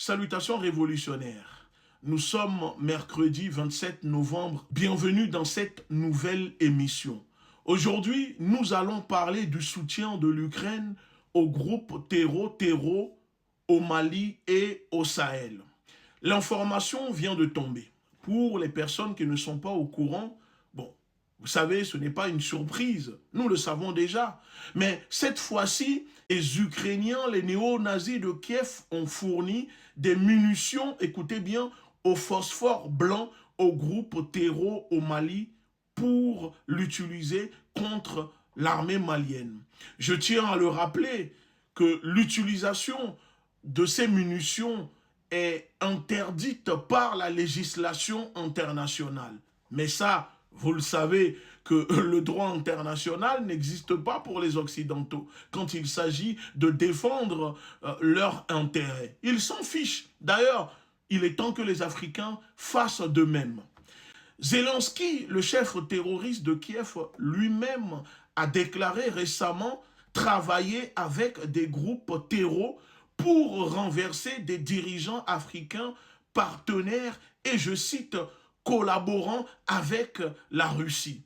Salutations révolutionnaires. Nous sommes mercredi 27 novembre. Bienvenue dans cette nouvelle émission. Aujourd'hui, nous allons parler du soutien de l'Ukraine au groupe terreau au Mali et au Sahel. L'information vient de tomber. Pour les personnes qui ne sont pas au courant, vous savez, ce n'est pas une surprise, nous le savons déjà. Mais cette fois-ci, les Ukrainiens, les néo-nazis de Kiev ont fourni des munitions, écoutez bien, au phosphore blanc au groupe terreau au Mali pour l'utiliser contre l'armée malienne. Je tiens à le rappeler que l'utilisation de ces munitions est interdite par la législation internationale. Mais ça, vous le savez que le droit international n'existe pas pour les Occidentaux quand il s'agit de défendre leurs intérêts. Ils s'en fichent. D'ailleurs, il est temps que les Africains fassent de même. Zelensky, le chef terroriste de Kiev, lui-même a déclaré récemment travailler avec des groupes terreaux pour renverser des dirigeants africains partenaires et, je cite, collaborant avec la Russie.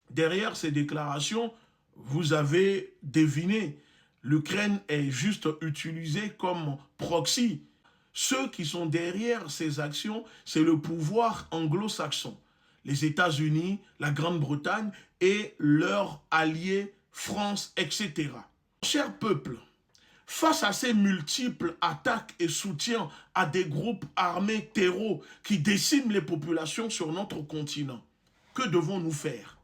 Derrière ces déclarations, vous avez deviné, l'Ukraine est juste utilisée comme proxy. Ceux qui sont derrière ces actions, c'est le pouvoir anglo-saxon, les États-Unis, la Grande-Bretagne et leurs alliés, France, etc. Cher peuple, face à ces multiples attaques et soutiens à des groupes armés terreaux qui déciment les populations sur notre continent, que devons-nous faire?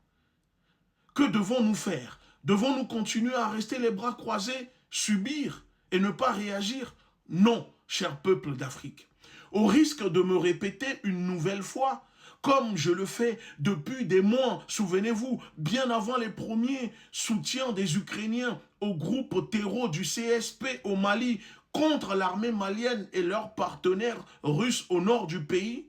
Que devons-nous faire? Devons-nous continuer à rester les bras croisés, subir et ne pas réagir? Non, cher peuple d'Afrique. Au risque de me répéter une nouvelle fois, comme je le fais depuis des mois, souvenez-vous, bien avant les premiers soutiens des Ukrainiens au groupe terreau du CSP au Mali contre l'armée malienne et leurs partenaires russes au nord du pays.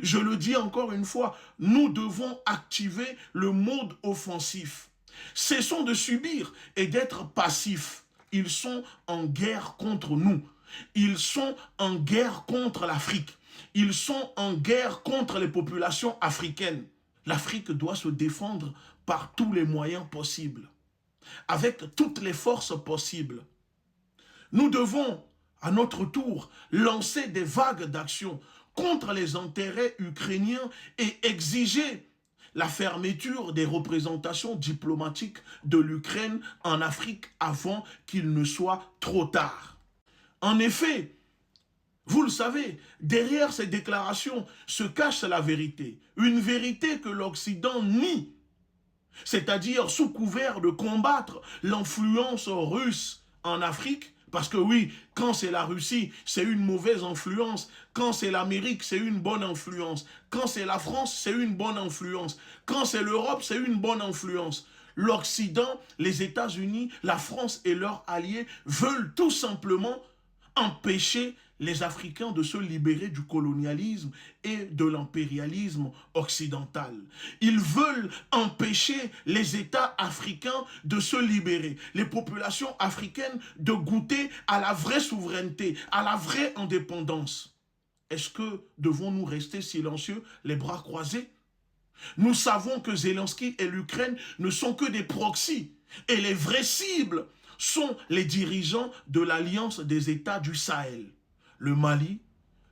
Je le dis encore une fois, nous devons activer le mode offensif. Cessons de subir et d'être passifs. Ils sont en guerre contre nous. Ils sont en guerre contre l'Afrique. Ils sont en guerre contre les populations africaines. L'Afrique doit se défendre par tous les moyens possibles, avec toutes les forces possibles. Nous devons, à notre tour, lancer des vagues d'action contre les intérêts ukrainiens et exiger la fermeture des représentations diplomatiques de l'Ukraine en Afrique avant qu'il ne soit trop tard. En effet, vous le savez, derrière ces déclarations se cache la vérité. Une vérité que l'Occident nie. C'est-à-dire sous couvert de combattre l'influence russe en Afrique. Parce que oui, quand c'est la Russie, c'est une mauvaise influence. Quand c'est l'Amérique, c'est une bonne influence. Quand c'est la France, c'est une bonne influence. Quand c'est l'Europe, c'est une bonne influence. L'Occident, les États-Unis, la France et leurs alliés veulent tout simplement empêcher les Africains de se libérer du colonialisme et de l'impérialisme occidental. Ils veulent empêcher les États africains de se libérer, les populations africaines de goûter à la vraie souveraineté, à la vraie indépendance. Est-ce que devons-nous rester silencieux, les bras croisés? Nous savons que Zelensky et l'Ukraine ne sont que des proxys et les vraies cibles sont les dirigeants de l'Alliance des États du Sahel, le Mali,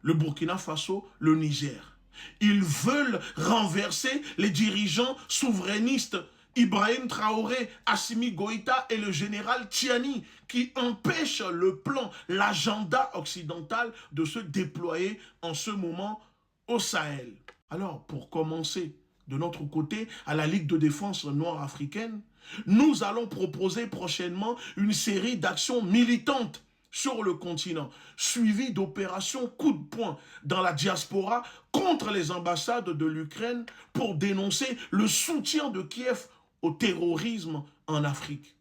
le Burkina Faso, le Niger. Ils veulent renverser les dirigeants souverainistes Ibrahim Traoré, Assimi Goïta et le général Tiani qui empêchent le plan, l'agenda occidental de se déployer en ce moment au Sahel. Alors, pour commencer, de notre côté, à la Ligue de défense noire africaine, nous allons proposer prochainement une série d'actions militantes sur le continent, suivies d'opérations coup de poing dans la diaspora contre les ambassades de l'Ukraine pour dénoncer le soutien de Kiev au terrorisme en Afrique.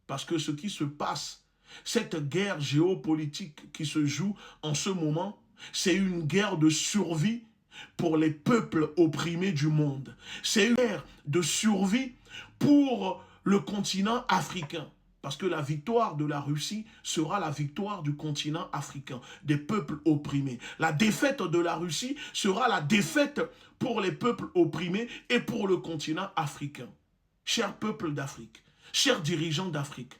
Parce que ce qui se passe, cette guerre géopolitique qui se joue en ce moment, c'est une guerre de survie pour les peuples opprimés du monde. C'est une guerre de survie pour le continent africain. Parce que la victoire de la Russie sera la victoire du continent africain, des peuples opprimés. La défaite de la Russie sera la défaite pour les peuples opprimés et pour le continent africain. Chers peuples d'Afrique, chers dirigeants d'Afrique,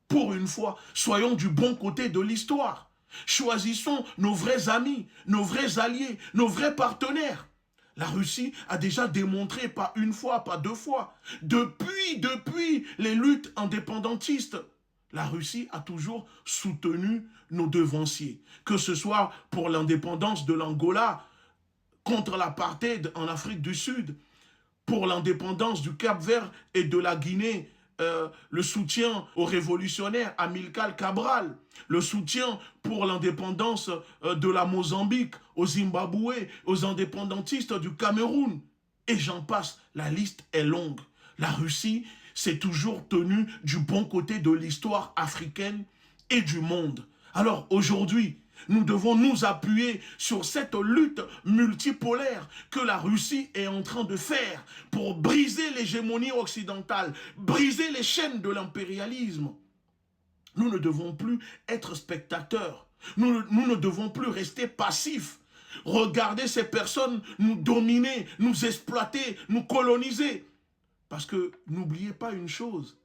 pour une fois, soyons du bon côté de l'histoire. Choisissons nos vrais amis, nos vrais alliés, nos vrais partenaires. La Russie a déjà démontré, pas une fois, pas deux fois, depuis les luttes indépendantistes, la Russie a toujours soutenu nos devanciers, que ce soit pour l'indépendance de l'Angola, contre l'apartheid en Afrique du Sud, pour l'indépendance du Cap-Vert et de la Guinée, le soutien aux révolutionnaires Amilcar Cabral, le soutien pour l'indépendance de la Mozambique, au Zimbabwe, aux indépendantistes du Cameroun. Et j'en passe, la liste est longue. La Russie s'est toujours tenue du bon côté de l'histoire africaine et du monde. Alors aujourd'hui, nous devons nous appuyer sur cette lutte multipolaire que la Russie est en train de faire pour briser l'hégémonie occidentale, briser les chaînes de l'impérialisme. Nous ne devons plus être spectateurs. Nous ne devons plus rester passifs. Regarder ces personnes nous dominer, nous exploiter, nous coloniser. Parce que n'oubliez pas une chose,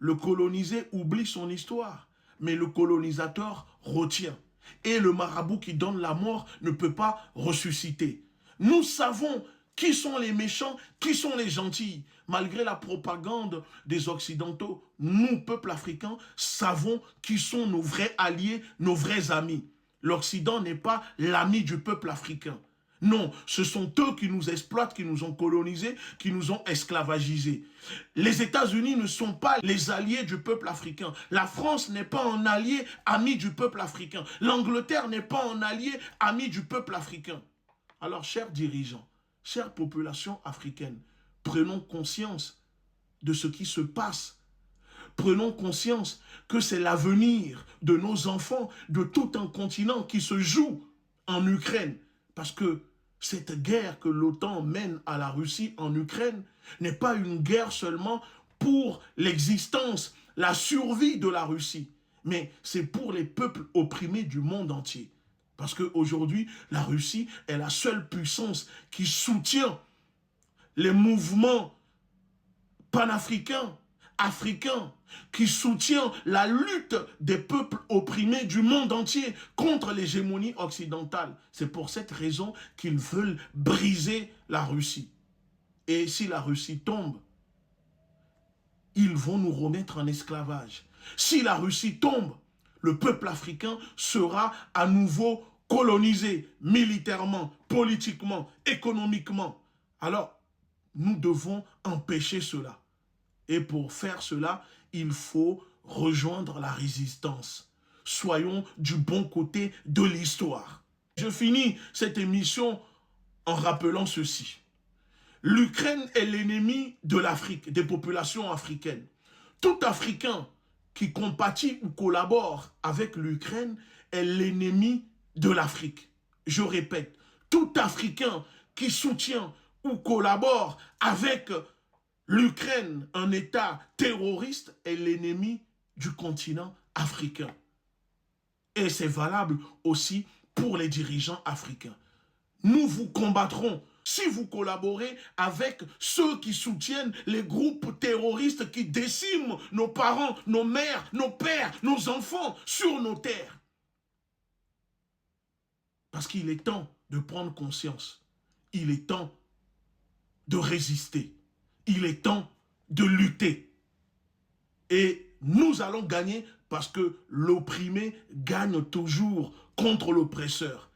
le colonisé oublie son histoire, mais le colonisateur retient. Et le marabout qui donne la mort ne peut pas ressusciter. Nous savons qui sont les méchants, qui sont les gentils. Malgré la propagande des Occidentaux, nous, peuple africain, savons qui sont nos vrais alliés, nos vrais amis. L'Occident n'est pas l'ami du peuple africain. Non, ce sont eux qui nous exploitent, qui nous ont colonisés, qui nous ont esclavagisés. Les États-Unis ne sont pas les alliés du peuple africain. La France n'est pas un allié ami du peuple africain. L'Angleterre n'est pas un allié ami du peuple africain. Alors, chers dirigeants, chère population africaine, prenons conscience de ce qui se passe. Prenons conscience que c'est l'avenir de nos enfants, de tout un continent qui se joue en Ukraine. Parce que cette guerre que l'OTAN mène à la Russie en Ukraine n'est pas une guerre seulement pour l'existence, la survie de la Russie, mais c'est pour les peuples opprimés du monde entier. Parce qu'aujourd'hui, la Russie est la seule puissance qui soutient les mouvements panafricains, africains, qui soutient la lutte des peuples opprimés du monde entier contre l'hégémonie occidentale. C'est pour cette raison qu'ils veulent briser la Russie. Et si la Russie tombe, ils vont nous remettre en esclavage. Si la Russie tombe, le peuple africain sera à nouveau colonisé militairement, politiquement, économiquement. Alors, nous devons empêcher cela. Et pour faire cela, il faut rejoindre la résistance. Soyons du bon côté de l'histoire. Je finis cette émission en rappelant ceci. L'Ukraine est l'ennemi de l'Afrique, des populations africaines. Tout Africain qui compatit ou collabore avec l'Ukraine est l'ennemi de l'Afrique. Je répète, tout Africain qui soutient ou collabore avec l'Ukraine, un État terroriste, est l'ennemi du continent africain. Et c'est valable aussi pour les dirigeants africains. Nous vous combattrons si vous collaborez avec ceux qui soutiennent les groupes terroristes qui déciment nos parents, nos mères, nos pères, nos enfants sur nos terres. Parce qu'il est temps de prendre conscience. Il est temps de résister. Il est temps de lutter. Et nous allons gagner parce que l'opprimé gagne toujours contre l'oppresseur.